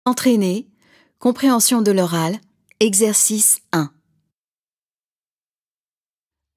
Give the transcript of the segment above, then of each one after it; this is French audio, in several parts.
Entraîner, compréhension de l'oral, exercice 1.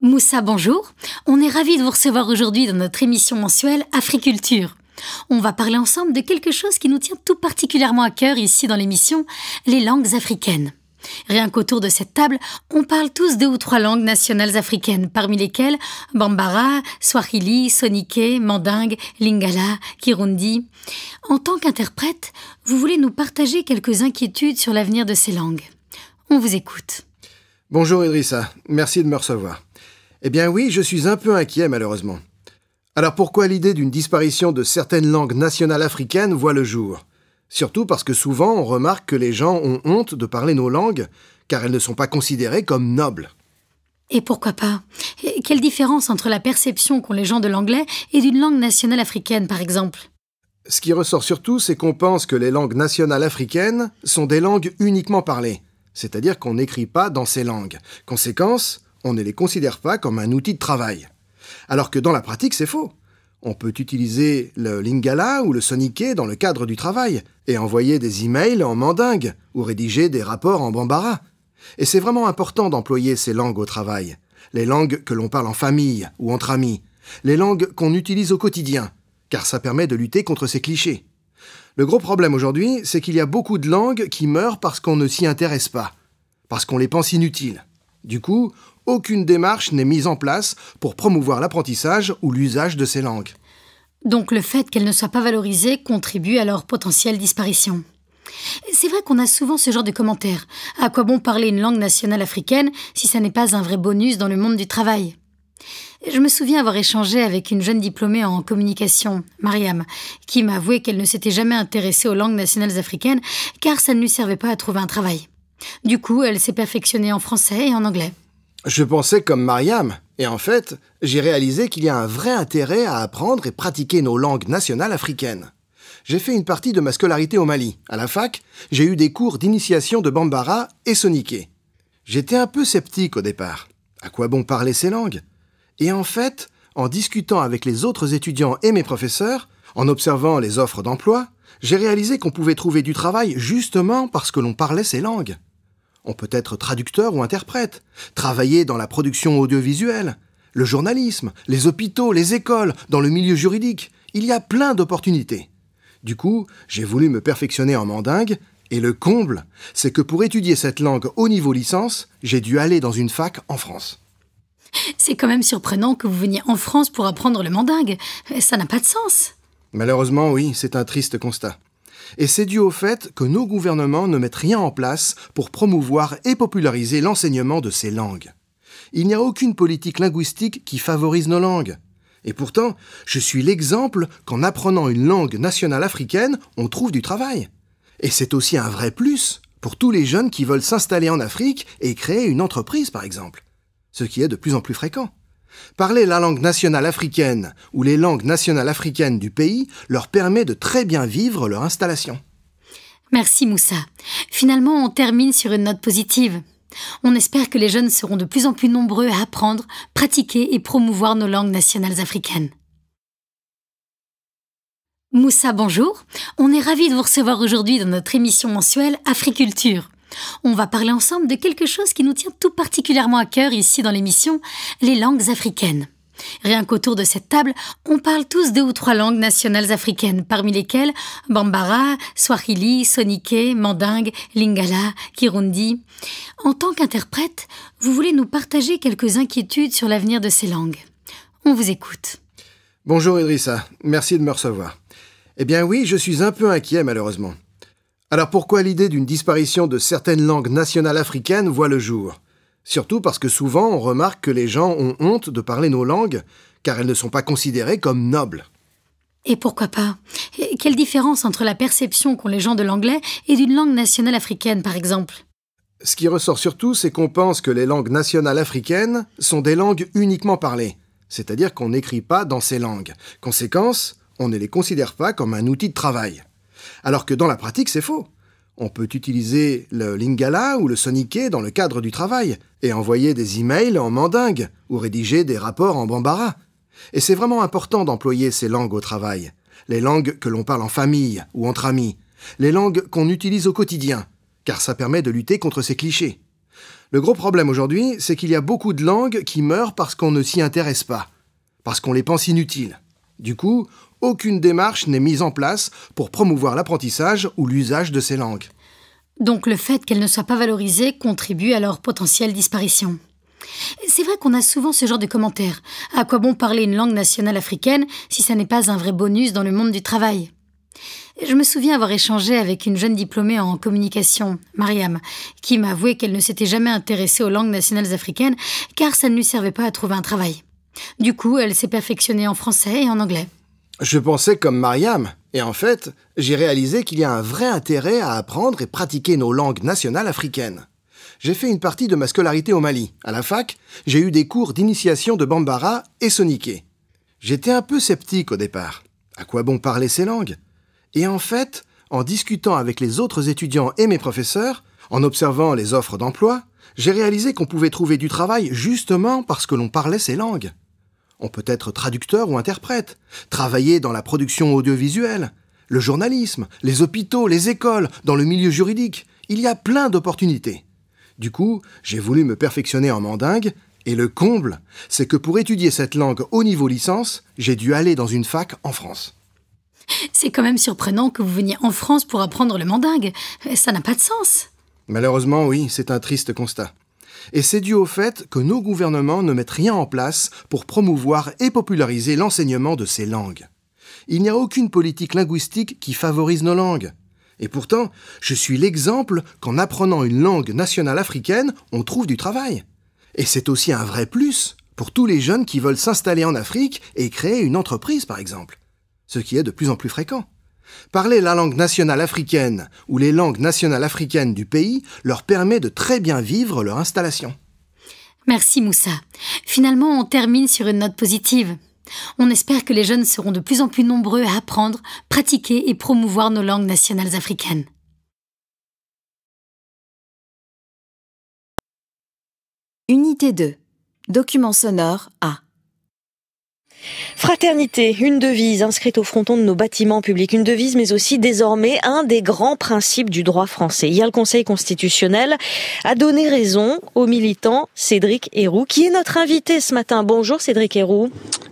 Moussa, bonjour. On est ravis de vous recevoir aujourd'hui dans notre émission mensuelle Africulture. On va parler ensemble de quelque chose qui nous tient tout particulièrement à cœur ici dans l'émission, les langues africaines. Rien qu'autour de cette table, on parle tous 2 ou 3 langues nationales africaines, parmi lesquelles Bambara, Swahili, Soninké, Mandingue, Lingala, Kirundi. En tant qu'interprète, vous voulez nous partager quelques inquiétudes sur l'avenir de ces langues. On vous écoute. Bonjour Idrissa, merci de me recevoir. Eh bien oui, je suis un peu inquiet malheureusement. Alors pourquoi l'idée d'une disparition de certaines langues nationales africaines voit le jour ? Surtout parce que souvent on remarque que les gens ont honte de parler nos langues, car elles ne sont pas considérées comme nobles. Et pourquoi pas ? Quelle différence entre la perception qu'ont les gens de l'anglais et d'une langue nationale africaine, par exemple ? Ce qui ressort surtout, c'est qu'on pense que les langues nationales africaines sont des langues uniquement parlées, c'est-à-dire qu'on n'écrit pas dans ces langues. Conséquence, on ne les considère pas comme un outil de travail. Alors que dans la pratique, c'est faux. On peut utiliser le lingala ou le soninké dans le cadre du travail et envoyer des emails en mandingue ou rédiger des rapports en bambara. Et c'est vraiment important d'employer ces langues au travail. Les langues que l'on parle en famille ou entre amis. Les langues qu'on utilise au quotidien, car ça permet de lutter contre ces clichés. Le gros problème aujourd'hui, c'est qu'il y a beaucoup de langues qui meurent parce qu'on ne s'y intéresse pas, parce qu'on les pense inutiles. Du coup, aucune démarche n'est mise en place pour promouvoir l'apprentissage ou l'usage de ces langues. Donc le fait qu'elles ne soient pas valorisées contribue à leur potentielle disparition. C'est vrai qu'on a souvent ce genre de commentaires. À quoi bon parler une langue nationale africaine si ça n'est pas un vrai bonus dans le monde du travail ? Je me souviens avoir échangé avec une jeune diplômée en communication, Mariam, qui m'a avoué qu'elle ne s'était jamais intéressée aux langues nationales africaines car ça ne lui servait pas à trouver un travail. Du coup, elle s'est perfectionnée en français et en anglais. Je pensais comme Mariam, et en fait, j'ai réalisé qu'il y a un vrai intérêt à apprendre et pratiquer nos langues nationales africaines. J'ai fait une partie de ma scolarité au Mali. À la fac, j'ai eu des cours d'initiation de Bambara et Soninké. J'étais un peu sceptique au départ. À quoi bon parler ces langues ? Et en fait, en discutant avec les autres étudiants et mes professeurs, en observant les offres d'emploi, j'ai réalisé qu'on pouvait trouver du travail justement parce que l'on parlait ces langues. On peut être traducteur ou interprète, travailler dans la production audiovisuelle, le journalisme, les hôpitaux, les écoles, dans le milieu juridique. Il y a plein d'opportunités. Du coup, j'ai voulu me perfectionner en mandingue, et le comble, c'est que pour étudier cette langue au niveau licence, j'ai dû aller dans une fac en France. C'est quand même surprenant que vous veniez en France pour apprendre le mandingue. Ça n'a pas de sens. Malheureusement, oui, c'est un triste constat. Et c'est dû au fait que nos gouvernements ne mettent rien en place pour promouvoir et populariser l'enseignement de ces langues. Il n'y a aucune politique linguistique qui favorise nos langues. Et pourtant, je suis l'exemple qu'en apprenant une langue nationale africaine, on trouve du travail. Et c'est aussi un vrai plus pour tous les jeunes qui veulent s'installer en Afrique et créer une entreprise, par exemple. Ce qui est de plus en plus fréquent. Parler la langue nationale africaine ou les langues nationales africaines du pays leur permet de très bien vivre leur installation. Merci Moussa. Finalement, on termine sur une note positive. On espère que les jeunes seront de plus en plus nombreux à apprendre, pratiquer et promouvoir nos langues nationales africaines. Moussa, bonjour. On est ravis de vous recevoir aujourd'hui dans notre émission mensuelle Africulture. On va parler ensemble de quelque chose qui nous tient tout particulièrement à cœur ici dans l'émission, les langues africaines. Rien qu'autour de cette table, on parle tous 2 ou 3 langues nationales africaines, parmi lesquelles Bambara, Swahili, Soninké, Mandingue, Lingala, Kirundi. En tant qu'interprète, vous voulez nous partager quelques inquiétudes sur l'avenir de ces langues. On vous écoute. Bonjour Idrissa, merci de me recevoir. Eh bien oui, je suis un peu inquiet malheureusement. Alors pourquoi l'idée d'une disparition de certaines langues nationales africaines voit le jour ? Surtout parce que souvent on remarque que les gens ont honte de parler nos langues, car elles ne sont pas considérées comme nobles. Et pourquoi pas ? Quelle différence entre la perception qu'ont les gens de l'anglais et d'une langue nationale africaine, par exemple ? Ce qui ressort surtout, c'est qu'on pense que les langues nationales africaines sont des langues uniquement parlées, c'est-à-dire qu'on n'écrit pas dans ces langues. Conséquence, on ne les considère pas comme un outil de travail. Alors que dans la pratique, c'est faux. On peut utiliser le lingala ou le soninké dans le cadre du travail et envoyer des emails en mandingue ou rédiger des rapports en bambara. Et c'est vraiment important d'employer ces langues au travail. Les langues que l'on parle en famille ou entre amis. les langues qu'on utilise au quotidien, car ça permet de lutter contre ces clichés. Le gros problème aujourd'hui, c'est qu'il y a beaucoup de langues qui meurent parce qu'on ne s'y intéresse pas, parce qu'on les pense inutiles. Du coup, aucune démarche n'est mise en place pour promouvoir l'apprentissage ou l'usage de ces langues. Donc le fait qu'elles ne soient pas valorisées contribue à leur potentielle disparition. C'est vrai qu'on a souvent ce genre de commentaires. À quoi bon parler une langue nationale africaine si ça n'est pas un vrai bonus dans le monde du travail ? Je me souviens avoir échangé avec une jeune diplômée en communication, Mariam, qui m'a avoué qu'elle ne s'était jamais intéressée aux langues nationales africaines car ça ne lui servait pas à trouver un travail. Du coup, elle s'est perfectionnée en français et en anglais. Je pensais comme Mariam, et en fait, j'ai réalisé qu'il y a un vrai intérêt à apprendre et pratiquer nos langues nationales africaines. J'ai fait une partie de ma scolarité au Mali. À la fac, j'ai eu des cours d'initiation de Bambara et Soninké. J'étais un peu sceptique au départ. À quoi bon parler ces langues ? Et en fait, en discutant avec les autres étudiants et mes professeurs, en observant les offres d'emploi, j'ai réalisé qu'on pouvait trouver du travail justement parce que l'on parlait ces langues. On peut être traducteur ou interprète, travailler dans la production audiovisuelle, le journalisme, les hôpitaux, les écoles, dans le milieu juridique. Il y a plein d'opportunités. Du coup, j'ai voulu me perfectionner en mandingue, et le comble, c'est que pour étudier cette langue au niveau licence, j'ai dû aller dans une fac en France. C'est quand même surprenant que vous veniez en France pour apprendre le mandingue. Ça n'a pas de sens. Malheureusement, oui, c'est un triste constat. Et c'est dû au fait que nos gouvernements ne mettent rien en place pour promouvoir et populariser l'enseignement de ces langues. Il n'y a aucune politique linguistique qui favorise nos langues. Et pourtant, je suis l'exemple qu'en apprenant une langue nationale africaine, on trouve du travail. Et c'est aussi un vrai plus pour tous les jeunes qui veulent s'installer en Afrique et créer une entreprise, par exemple. Ce qui est de plus en plus fréquent. Parler la langue nationale africaine ou les langues nationales africaines du pays leur permet de très bien vivre leur installation. Merci Moussa. Finalement, on termine sur une note positive. On espère que les jeunes seront de plus en plus nombreux à apprendre, pratiquer et promouvoir nos langues nationales africaines. Unité 2. Document sonore A. Fraternité, une devise inscrite au fronton de nos bâtiments publics, une devise mais aussi désormais un des grands principes du droit français. Hier, le Conseil constitutionnel a donné raison au militant Cédric Herrou, qui est notre invité ce matin. Bonjour Cédric Herrou.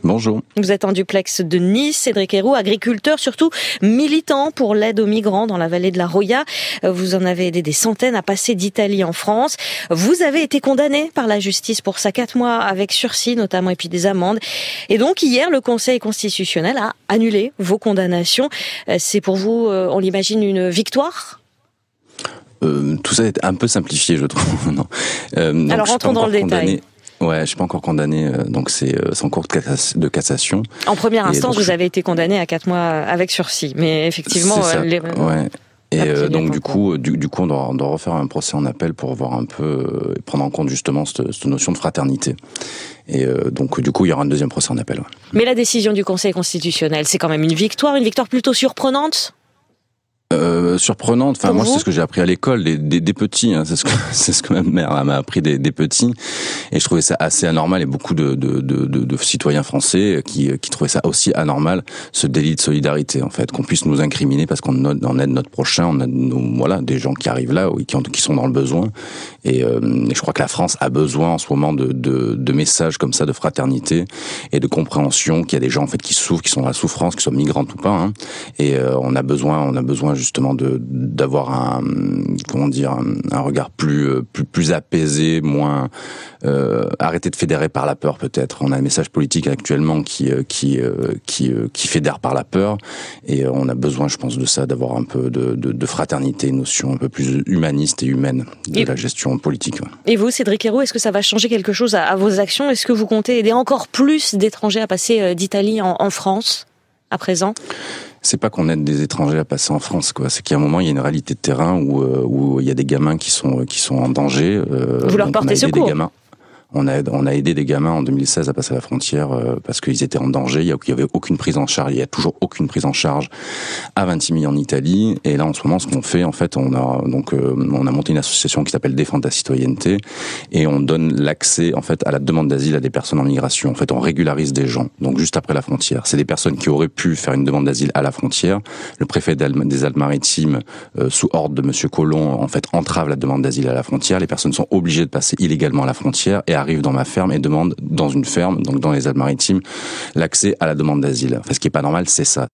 Bonjour. Vous êtes en duplex de Nice, Cédric Herrou, agriculteur, surtout militant pour l'aide aux migrants dans la vallée de la Roya. Vous en avez aidé des centaines à passer d'Italie en France. Vous avez été condamné par la justice pour ça, 4 mois avec sursis notamment et puis des amendes. Et donc hier, le Conseil constitutionnel a annulé vos condamnations. C'est pour vous, on l'imagine, une victoire ? Tout ça est un peu simplifié, je trouve. Non. Alors rentrons dans le détail. Ouais, je suis pas encore condamné, donc c'est en cours de cassation. En première instance, vous avez été condamné à 4 mois avec sursis, mais effectivement, ouais. Et donc du coup, on doit refaire un procès en appel pour voir un peu prendre en compte justement cette notion de fraternité. Et donc du coup, il y aura un deuxième procès en appel. Ouais. Mais la décision du Conseil constitutionnel, c'est quand même une victoire plutôt surprenante. Surprenante. Enfin, moi, c'est ce que j'ai appris à l'école, des petits. Hein, c'est ce que ma mère m'a appris des petits. Et je trouvais ça assez anormal. Et beaucoup de citoyens français qui trouvaient ça aussi anormal, ce délit de solidarité, en fait, qu'on puisse nous incriminer parce qu'on aide notre prochain, on aide des gens qui arrivent là, qui sont dans le besoin. Et je crois que la France a besoin en ce moment de messages comme ça, de fraternité et de compréhension qu'il y a des gens en fait qui souffrent, qui sont dans la souffrance, qui soient migrants ou pas. Hein, et on a besoin justement d'avoir un regard plus apaisé, moins arrêter de fédérer par la peur peut-être. On a un message politique actuellement qui fédère par la peur et on a besoin, je pense, de ça, d'avoir un peu de fraternité, une notion un peu plus humaniste et humaine de la gestion politique. Ouais. Et vous, Cédric Herrou, est-ce que ça va changer quelque chose à vos actions ? Est-ce que vous comptez aider encore plus d'étrangers à passer d'Italie en France à présent ? C'est pas qu'on aide des étrangers à passer en France, quoi. C'est qu'à un moment, il y a une réalité de terrain où il y a des gamins qui sont en danger. Vous leur portez secours. On a aidé des gamins en 2016 à passer la frontière parce qu'ils étaient en danger. Il y avait aucune prise en charge. Il y a toujours aucune prise en charge à Vintimille en Italie. Et là, en ce moment, ce qu'on fait, en fait, on a monté une association qui s'appelle Défendre ta citoyenneté et on donne l'accès, en fait, à la demande d'asile à des personnes en migration. En fait, on régularise des gens. Donc, juste après la frontière. C'est des personnes qui auraient pu faire une demande d'asile à la frontière. Le préfet des Alpes-Maritimes, sous ordre de Monsieur Collomb, en fait, entrave la demande d'asile à la frontière. Les personnes sont obligées de passer illégalement à la frontière et arrivent dans ma ferme et demandent dans une ferme, donc dans les Alpes-Maritimes, l'accès à la demande d'asile. Enfin, ce qui est pas normal, c'est ça.